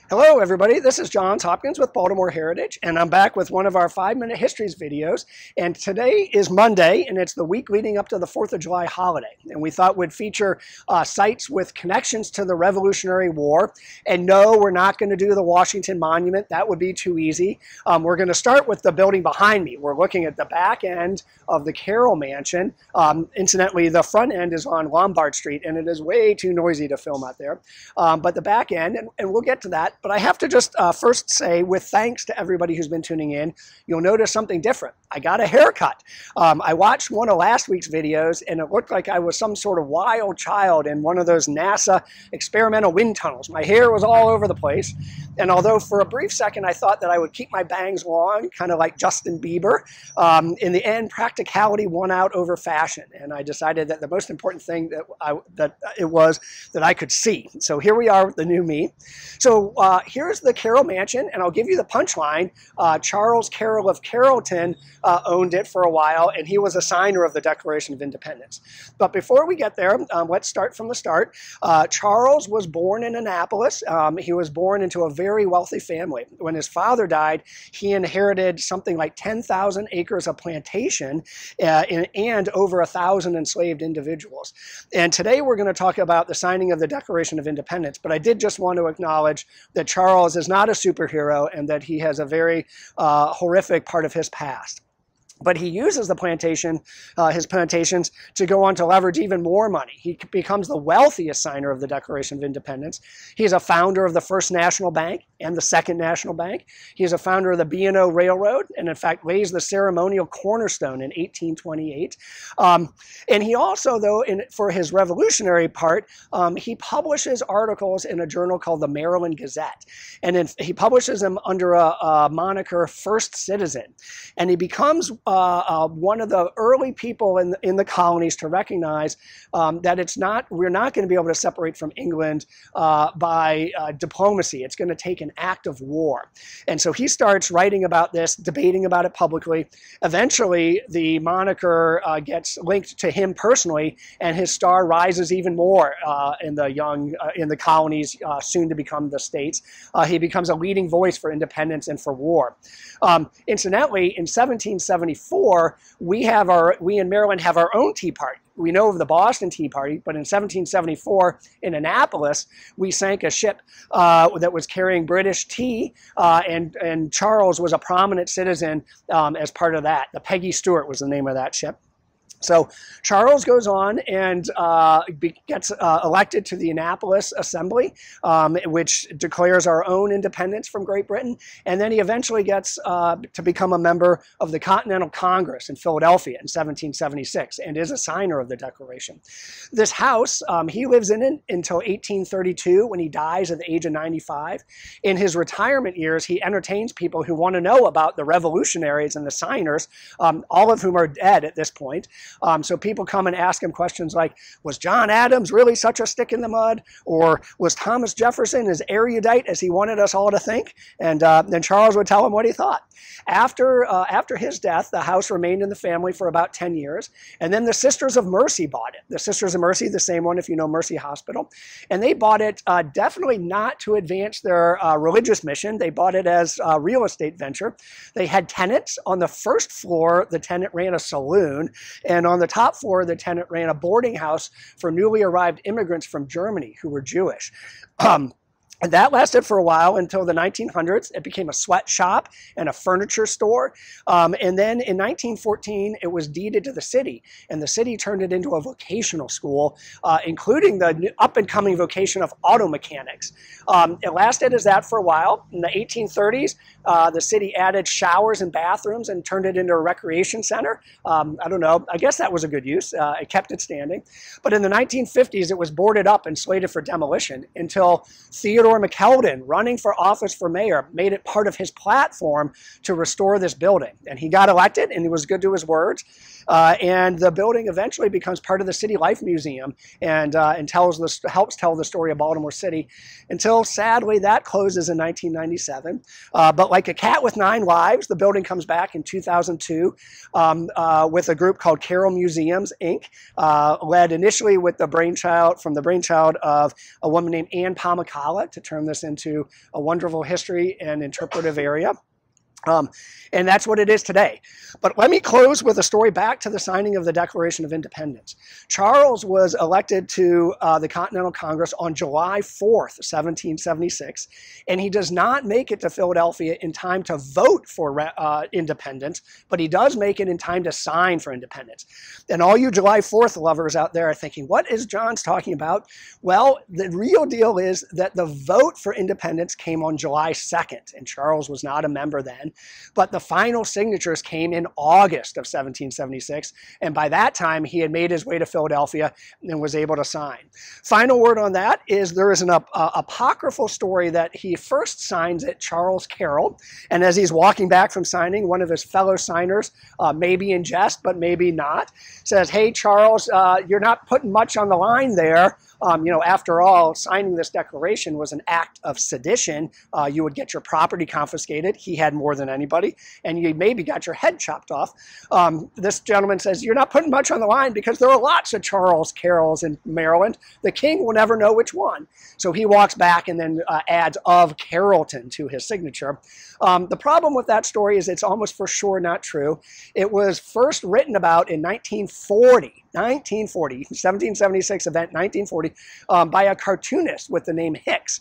Hello, everybody. This is Johns Hopkins with Baltimore Heritage, and I'm back with one of our 5-minute histories videos. And today is Monday, and it's the week leading up to the 4th of July holiday. And we thought we'd feature sites with connections to the Revolutionary War. And no, we're not going to do the Washington Monument. That would be too easy. We're going to start with the building behind me. We're looking at the back end of the Carroll Mansion. Incidentally, the front end is on Lombard Street, and it is way too noisy to film out there. But the back end, and we'll get to that. But I have to just first say, with thanks to everybody who's been tuning in, you'll notice something different. I got a haircut. I watched one of last week's videos, and it looked like I was some sort of wild child in one of those NASA experimental wind tunnels. My hair was all over the place. And although for a brief second I thought that I would keep my bangs long, kind of like Justin Bieber, in the end, practicality won out over fashion. And I decided that the most important thing that it was that I could see. So here we are with the new me. So here's the Carroll Mansion, and I'll give you the punchline. Charles Carroll of Carrollton owned it for a while, and he was a signer of the Declaration of Independence. But before we get there, let's start from the start. Charles was born in Annapolis. He was born into a very wealthy family. When his father died, he inherited something like 10,000 acres of plantation and over 1,000 enslaved individuals. And today we're going to talk about the signing of the Declaration of Independence, but I did just want to acknowledge that Charles is not a superhero and that he has a very horrific part of his past. But he uses the his plantations to go on to leverage even more money. He becomes the wealthiest signer of the Declaration of Independence. He's a founder of the First National Bank and the Second National Bank. He is a founder of the B&O Railroad, and in fact lays the ceremonial cornerstone in 1828. And he also, though, for his revolutionary part, he publishes articles in a journal called the Maryland Gazette. And he publishes them under a moniker First Citizen. And he becomes one of the early people in the colonies to recognize that we're not going to be able to separate from England by diplomacy. It's going to take an act of war. And so he starts writing about this, debating about it publicly. Eventually, the moniker gets linked to him personally, and his star rises even more in the colonies, soon to become the states. He becomes a leading voice for independence and for war. Incidentally, in 1774, we in Maryland have our own Tea Party. We know of the Boston Tea Party, but in 1774 in Annapolis, we sank a ship that was carrying British tea, and Charles was a prominent citizen as part of that. The Peggy Stewart was the name of that ship. So Charles goes on and gets elected to the Annapolis Assembly, which declares our own independence from Great Britain. And then he eventually gets to become a member of the Continental Congress in Philadelphia in 1776 and is a signer of the Declaration. This house, he lives in it until 1832 when he dies at the age of 95. In his retirement years, he entertains people who want to know about the revolutionaries and the signers, all of whom are dead at this point. So people come and ask him questions like, was John Adams really such a stick in the mud? Or was Thomas Jefferson as erudite as he wanted us all to think? And then Charles would tell him what he thought. After his death, the house remained in the family for about 10 years. And then the Sisters of Mercy bought it. The Sisters of Mercy, the same one if you know Mercy Hospital. And they bought it definitely not to advance their religious mission. They bought it as a real estate venture. They had tenants. On the first floor, the tenant ran a saloon. And on the top floor, the tenant ran a boarding house for newly arrived immigrants from Germany who were Jewish. And that lasted for a while until the 1900s. It became a sweatshop and a furniture store. And then in 1914, it was deeded to the city. And the city turned it into a vocational school, including the up-and-coming vocation of auto mechanics. It lasted as that for a while. In the 1830s, the city added showers and bathrooms and turned it into a recreation center. I don't know. I guess that was a good use. It kept it standing. But in the 1950s, it was boarded up and slated for demolition until Theodore McKeldin, running for office for mayor, made it part of his platform to restore this building. And he got elected, and he was good to his words. And the building eventually becomes part of the City Life Museum and helps tell the story of Baltimore City until, sadly, that closes in 1997. But like a cat with 9 lives, the building comes back in 2002 with a group called Carroll Museums, Inc., led initially with the brainchild of a woman named Anne Palmacala to to turn this into a wonderful history and interpretive area. And that's what it is today. But let me close with a story back to the signing of the Declaration of Independence. Charles was elected to the Continental Congress on July 4th, 1776, and he does not make it to Philadelphia in time to vote for independence, but he does make it in time to sign for independence. And all you July 4th lovers out there are thinking, what is John's talking about? Well, the real deal is that the vote for independence came on July 2nd, and Charles was not a member then. But the final signatures came in August of 1776, and by that time he had made his way to Philadelphia and was able to sign. Final word on that is there is an apocryphal story that he first signs at Charles Carroll, and as he's walking back from signing, one of his fellow signers, maybe in jest but maybe not, says, "Hey Charles, you're not putting much on the line there. After all, signing this declaration was an act of sedition. You would get your property confiscated." He had more than anybody, and you maybe got your head chopped off. This gentleman says, "You're not putting much on the line because there are lots of Charles Carrolls in Maryland. The king will never know which one." So he walks back and then adds "of Carrollton" to his signature. The problem with that story is it's almost for sure not true. It was first written about in 1940, 1776 event, 1940, by a cartoonist with the name Hicks,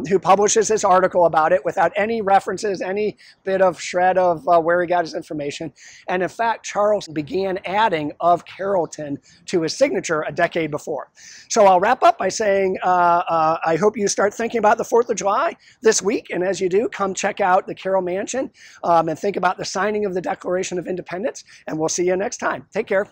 who publishes his article about it without any references, any bit of shred of where he got his information. And in fact, Charles began adding "of Carrollton" to his signature a decade before. So I'll wrap up by saying I hope you start thinking about the 4th of July this week. And as you do, come check out the Carroll Mansion and think about the signing of the Declaration of Independence. And we'll see you next time. Take care.